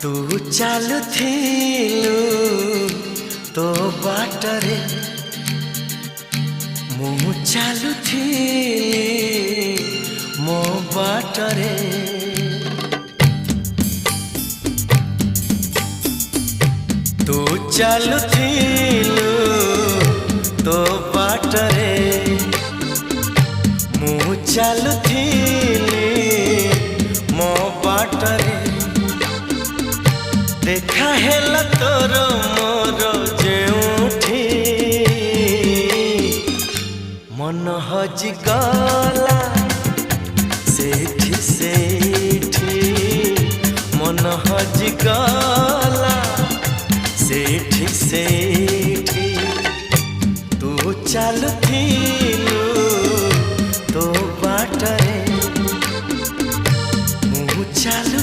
तू चालुथिलु तो बाटरे मु चालुथिली मो बाटरे। तू चालुथिलु तो बाटरे मु चालुथिली मो बाटरे। देखा हेला तोर मोर जेउठी मन हजि गला सेठी सेठी मन हजि गला सेठी सेठी। तू चालुथिलु तो बाटरे मु चालु